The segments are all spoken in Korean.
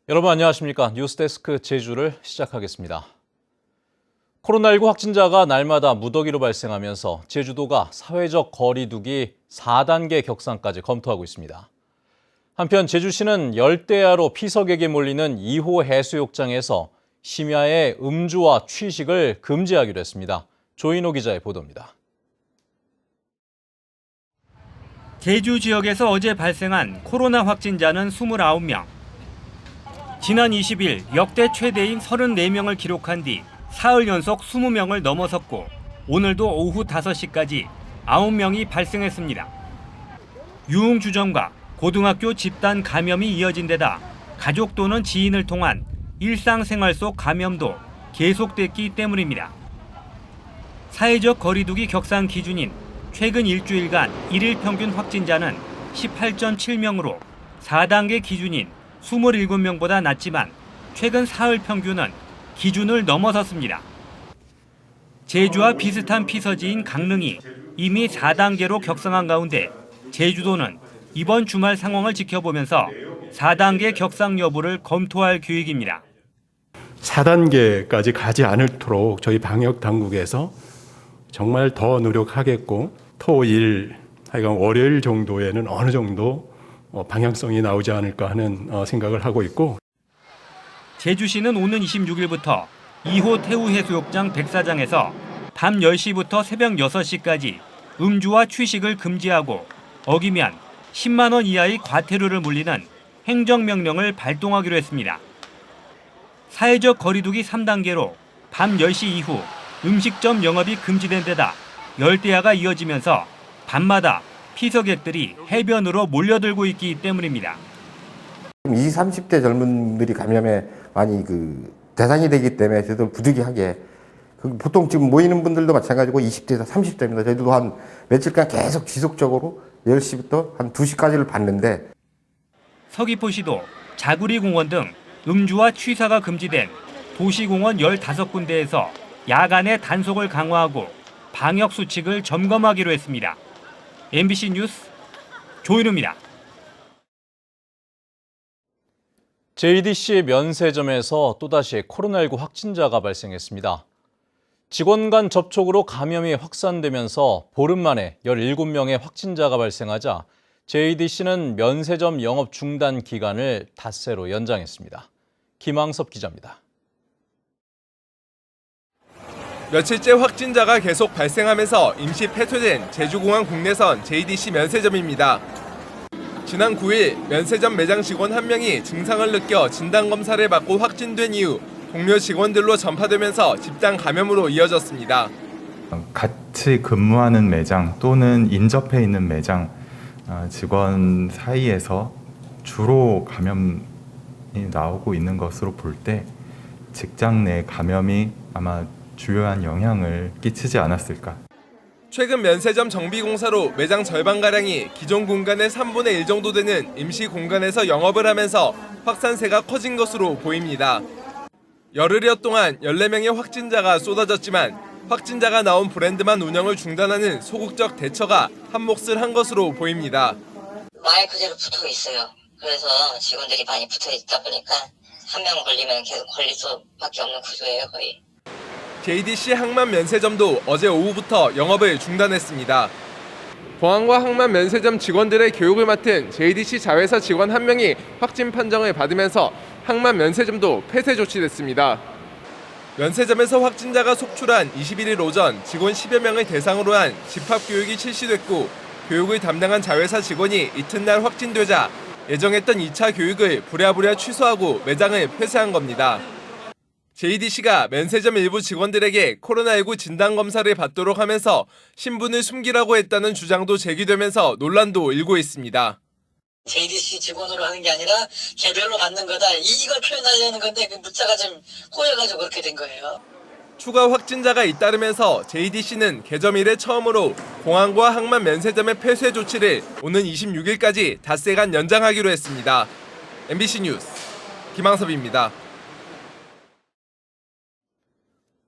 여러분 안녕하십니까? 뉴스데스크 제주를 시작하겠습니다. 코로나19 확진자가 날마다 무더기로 발생하면서 제주도가 사회적 거리 두기 4단계 격상까지 검토하고 있습니다. 한편 제주시는 열대야로 피서객이 몰리는 2호 해수욕장에서 심야에 음주와 취식을 금지하기로 했습니다. 조인호 기자의 보도입니다. 제주 지역에서 어제 발생한 코로나 확진자는 29명. 지난 20일 역대 최대인 34명을 기록한 뒤 사흘 연속 20명을 넘어섰고 오늘도 오후 5시까지 9명이 발생했습니다. 유흥주점과 고등학교 집단 감염이 이어진 데다 가족 또는 지인을 통한 일상생활 속 감염도 계속됐기 때문입니다. 사회적 거리두기 격상 기준인 최근 일주일간 일일 평균 확진자는 18.7명으로 4단계 기준인 27명보다 낮지만 최근 사흘 평균은 기준을 넘어섰습니다. 제주와 비슷한 피서지인 강릉이 이미 4단계로 격상한 가운데 제주도는 이번 주말 상황을 지켜보면서 4단계 격상 여부를 검토할 계획입니다. 4단계까지 가지 않도록 저희 방역 당국에서 정말 더 노력하겠고 토, 일, 하여간 월요일 정도에는 어느 정도 방향성이 나오지 않을까 하는 생각을 하고 있고. 제주시는 오는 26일부터 2호 태우해수욕장 백사장에서 밤 10시부터 새벽 6시까지 음주와 취식을 금지하고 어기면 10만 원 이하의 과태료를 물리는 행정명령을 발동하기로 했습니다. 사회적 거리두기 3단계로 밤 10시 이후 음식점 영업이 금지된 데다 열대야가 이어지면서 밤마다 피서객들이 해변으로 몰려들고 있기 때문입니다. 20, 30대 젊은들이 감염에 많이 대상이 되기 때문에 저희도 부득이하게 보통 지금 모이는 분들도 마찬가지고 20대에서 30대입니다. 저희도 한 며칠간 계속 지속적으로 10시부터 한 2시까지를 봤는데 서귀포시도 자구리공원 등 음주와 취사가 금지된 도시공원 15군데에서 야간에 단속을 강화하고 방역 수칙을 점검하기로 했습니다. MBC 뉴스 조인호입니다. JDC 면세점에서 또다시 코로나19 확진자가 발생했습니다. 직원 간 접촉으로 감염이 확산되면서 보름 만에 17명의 확진자가 발생하자 JDC는 면세점 영업 중단 기간을 닷새로 연장했습니다. 김항섭 기자입니다. 며칠째 확진자가 계속 발생하면서 임시 폐쇄된 제주공항 국내선 JDC 면세점입니다. 지난 9일 면세점 매장 직원 1명이 증상을 느껴 진단검사를 받고 확진된 이후 동료 직원들로 전파되면서 집단 감염으로 이어졌습니다. 같이 근무하는 매장 또는 인접해 있는 매장 직원 사이에서 주로 감염이 나오고 있는 것으로 볼 때 직장 내 감염이 아마 주요한 영향을 끼치지 않았을까. 최근 면세점 정비공사로 매장 절반가량이 기존 공간의 3분의 1 정도 되는 임시 공간에서 영업을 하면서 확산세가 커진 것으로 보입니다. 열흘여 동안 14명의 확진자가 쏟아졌지만 확진자가 나온 브랜드만 운영을 중단하는 소극적 대처가 한몫을 한 것으로 보입니다. 말 그대로 붙어 있어요. 그래서 직원들이 많이 붙어 있다 보니까 한 명 걸리면 계속 걸릴 수밖에 없는 구조예요, 거의. JDC 항만 면세점도 어제 오후부터 영업을 중단했습니다. 공항과 항만 면세점 직원들의 교육을 맡은 JDC 자회사 직원 1명이 확진 판정을 받으면서 항만 면세점도 폐쇄 조치됐습니다. 면세점에서 확진자가 속출한 21일 오전 직원 10여 명을 대상으로 한 집합교육이 실시됐고 교육을 담당한 자회사 직원이 이튿날 확진되자 예정했던 2차 교육을 부랴부랴 취소하고 매장을 폐쇄한 겁니다. JDC가 면세점 일부 직원들에게 코로나19 진단검사를 받도록 하면서 신분을 숨기라고 했다는 주장도 제기되면서 논란도 일고 있습니다. JDC 직원으로 하는 게 아니라 개별로 받는 거다. 이걸 표현하려는 건데 그 문자가 좀 꼬여가지고 그렇게 된 거예요. 추가 확진자가 잇따르면서 JDC는 개점 이래 처음으로 공항과 항만 면세점의 폐쇄 조치를 오는 26일까지 닷새간 연장하기로 했습니다. MBC 뉴스 김항섭입니다.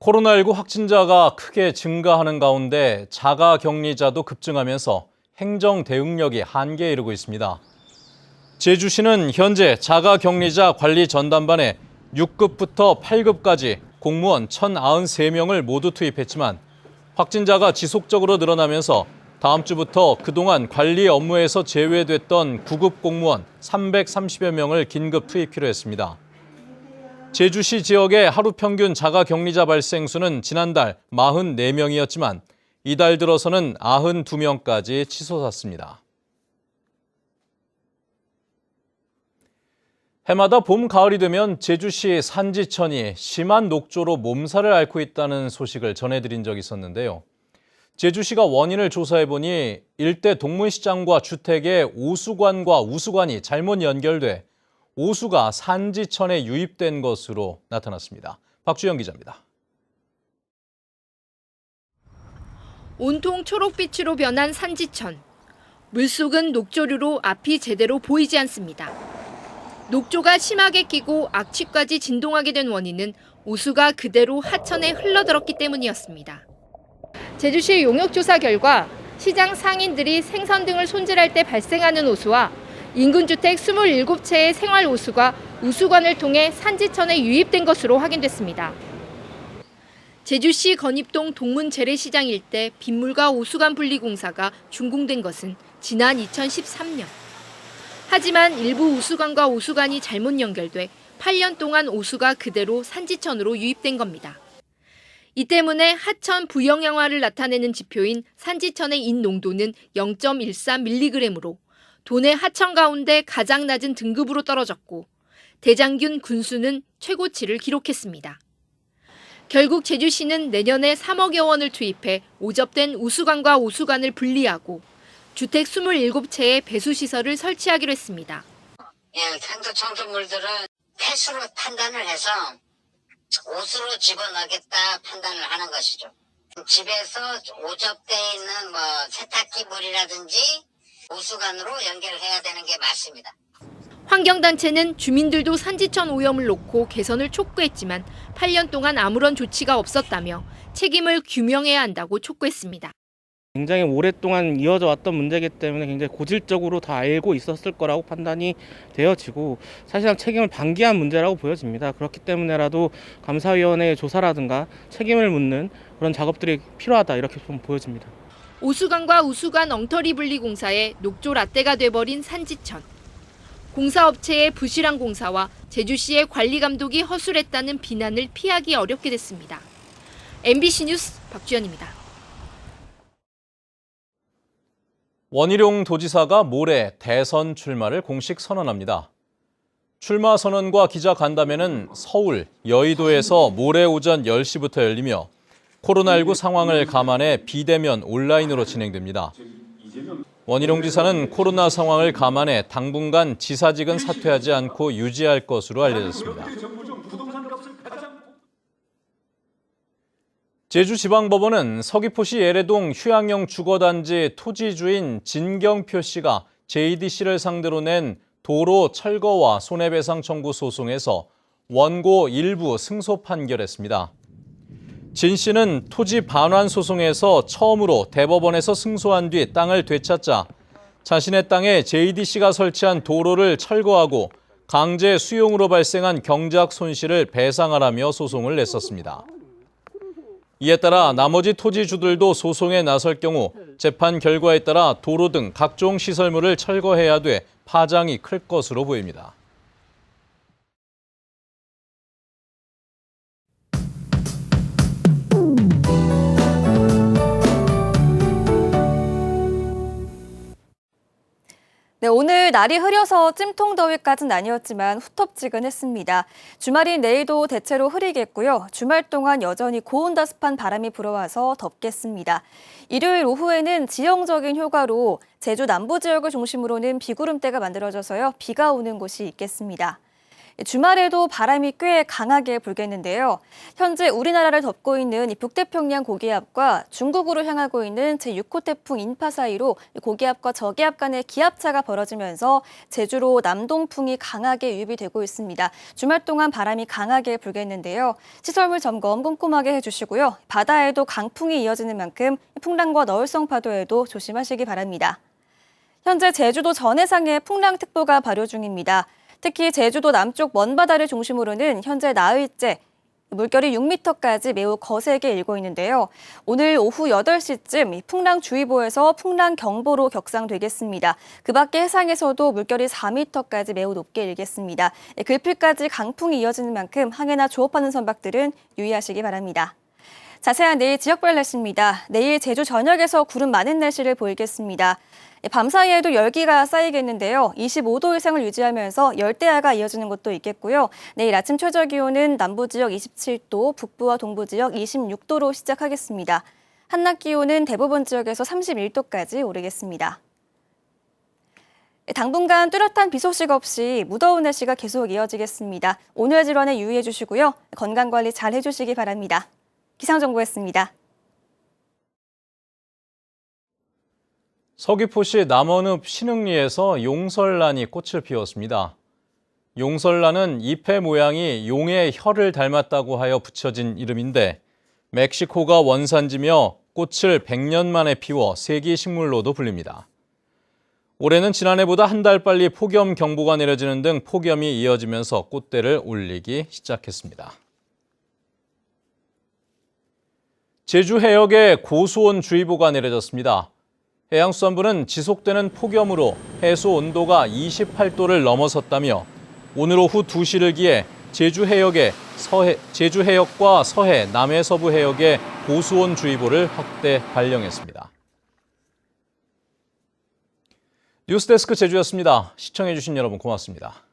코로나19 확진자가 크게 증가하는 가운데 자가격리자도 급증하면서 행정 대응력이 한계에 이르고 있습니다. 제주시는 현재 자가격리자 관리 전담반에 6급부터 8급까지 공무원 1,093명을 모두 투입했지만 확진자가 지속적으로 늘어나면서 다음 주부터 그동안 관리 업무에서 제외됐던 9급 공무원 330여 명을 긴급 투입키로 했습니다. 제주시 지역의 하루 평균 자가격리자 발생 수는 지난달 44명이었지만 이달 들어서는 92명까지 치솟았습니다. 해마다 봄, 가을이 되면 제주시 산지천이 심한 녹조로 몸살을 앓고 있다는 소식을 전해드린 적이 있었는데요. 제주시가 원인을 조사해보니 일대 동문시장과 주택의 오수관과 우수관이 잘못 연결돼 오수가 산지천에 유입된 것으로 나타났습니다. 박주영 기자입니다. 온통 초록빛으로 변한 산지천. 물속은 녹조류로 앞이 제대로 보이지 않습니다. 녹조가 심하게 끼고 악취까지 진동하게 된 원인은 오수가 그대로 하천에 흘러들었기 때문이었습니다. 제주시 용역조사 결과 시장 상인들이 생선 등을 손질할 때 발생하는 오수와 인근 주택 27채의 생활 오수가 우수관을 통해 산지천에 유입된 것으로 확인됐습니다. 제주시 건입동 동문 재래시장 일대 빗물과 오수관 분리 공사가 준공된 것은 지난 2013년. 하지만 일부 우수관과 오수관이 잘못 연결돼 8년 동안 오수가 그대로 산지천으로 유입된 겁니다. 이 때문에 하천 부영향화를 나타내는 지표인 산지천의 인농도는 0.13mg으로 도내 하천 가운데 가장 낮은 등급으로 떨어졌고 대장균 군수는 최고치를 기록했습니다. 결국 제주시는 내년에 3억여 원을 투입해 오접된 우수관과 오수관을 분리하고 주택 27채에 배수시설을 설치하기로 했습니다. 생수 청소물들은 폐수로 판단을 해서 옷으로 집어넣겠다 판단을 하는 것이죠. 집에서 오접돼 있는 세탁기 물이라든지 오수관으로 연결해야 되는 게 맞습니다. 환경단체는 주민들도 산지천 오염을 놓고 개선을 촉구했지만 8년 동안 아무런 조치가 없었다며 책임을 규명해야 한다고 촉구했습니다. 굉장히 오랫동안 이어져 왔던 문제이기 때문에 굉장히 고질적으로 다 알고 있었을 거라고 판단이 되어지고 사실상 책임을 방기한 문제라고 보여집니다. 그렇기 때문에라도 감사위원회의 조사라든가 책임을 묻는 그런 작업들이 필요하다 이렇게 좀 보여집니다. 오수관과 우수관 엉터리 분리 공사에 녹조 라떼가 돼버린 산지천. 공사업체의 부실한 공사와 제주시의 관리 감독이 허술했다는 비난을 피하기 어렵게 됐습니다. MBC 뉴스 박주연입니다. 원희룡 도지사가 모레 대선 출마를 공식 선언합니다. 출마 선언과 기자간담회는 서울, 여의도에서 모레 오전 10시부터 열리며 코로나19 상황을 감안해 비대면 온라인으로 진행됩니다. 원희룡 지사는 코로나 상황을 감안해 당분간 지사직은 사퇴하지 않고 유지할 것으로 알려졌습니다. 제주지방법원은 서귀포시 예래동 휴양형 주거단지 토지주인 진경표 씨가 JDC를 상대로 낸 도로 철거와 손해배상 청구 소송에서 원고 일부 승소 판결했습니다. 진 씨는 토지 반환 소송에서 처음으로 대법원에서 승소한 뒤 땅을 되찾자 자신의 땅에 JDC가 설치한 도로를 철거하고 강제 수용으로 발생한 경제적 손실을 배상하라며 소송을 냈었습니다. 이에 따라 나머지 토지주들도 소송에 나설 경우 재판 결과에 따라 도로 등 각종 시설물을 철거해야 돼 파장이 클 것으로 보입니다. 네, 오늘 날이 흐려서 찜통더위까지는 아니었지만 후텁지근했습니다. 주말인 내일도 대체로 흐리겠고요. 주말 동안 여전히 고온다습한 바람이 불어와서 덥겠습니다. 일요일 오후에는 지형적인 효과로 제주 남부 지역을 중심으로는 비구름대가 만들어져서요. 비가 오는 곳이 있겠습니다. 주말에도 바람이 꽤 강하게 불겠는데요. 현재 우리나라를 덮고 있는 북태평양 고기압과 중국으로 향하고 있는 제6호 태풍 인파 사이로 고기압과 저기압 간의 기압차가 벌어지면서 제주로 남동풍이 강하게 유입이 되고 있습니다. 주말 동안 바람이 강하게 불겠는데요. 시설물 점검 꼼꼼하게 해주시고요. 바다에도 강풍이 이어지는 만큼 풍랑과 너울성 파도에도 조심하시기 바랍니다. 현재 제주도 전해상에 풍랑특보가 발효 중입니다. 특히 제주도 남쪽 먼바다를 중심으로는 현재 나흘째 물결이 6m까지 매우 거세게 일고 있는데요. 오늘 오후 8시쯤 풍랑주의보에서 풍랑경보로 격상되겠습니다. 그 밖에 해상에서도 물결이 4m까지 매우 높게 일겠습니다. 글필까지 강풍이 이어지는 만큼 항해나 조업하는 선박들은 유의하시기 바랍니다. 자세한 내일 지역별 날씨입니다. 내일 제주 전역에서 구름 많은 날씨를 보이겠습니다. 밤사이에도 열기가 쌓이겠는데요. 25도 이상을 유지하면서 열대야가 이어지는 곳도 있겠고요. 내일 아침 최저 기온은 남부 지역 27도, 북부와 동부 지역 26도로 시작하겠습니다. 한낮 기온은 대부분 지역에서 31도까지 오르겠습니다. 당분간 뚜렷한 비 소식 없이 무더운 날씨가 계속 이어지겠습니다. 오늘 질환에 유의해 주시고요. 건강관리 잘 해주시기 바랍니다. 기상정보였습니다. 서귀포시 남원읍 신흥리에서 용설란이 꽃을 피웠습니다. 용설란은 잎의 모양이 용의 혀를 닮았다고 하여 붙여진 이름인데 멕시코가 원산지며 꽃을 100년 만에 피워 세기식물로도 불립니다. 올해는 지난해보다 한 달 빨리 폭염 경보가 내려지는 등 폭염이 이어지면서 꽃대를 올리기 시작했습니다. 제주 해역에 고수온주의보가 내려졌습니다. 해양수산부는 지속되는 폭염으로 해수 온도가 28도를 넘어섰다며 오늘 오후 2시를 기해 제주 해역과 서해, 남해서부 해역에 고수온주의보를 확대 발령했습니다. 뉴스데스크 제주였습니다. 시청해주신 여러분 고맙습니다.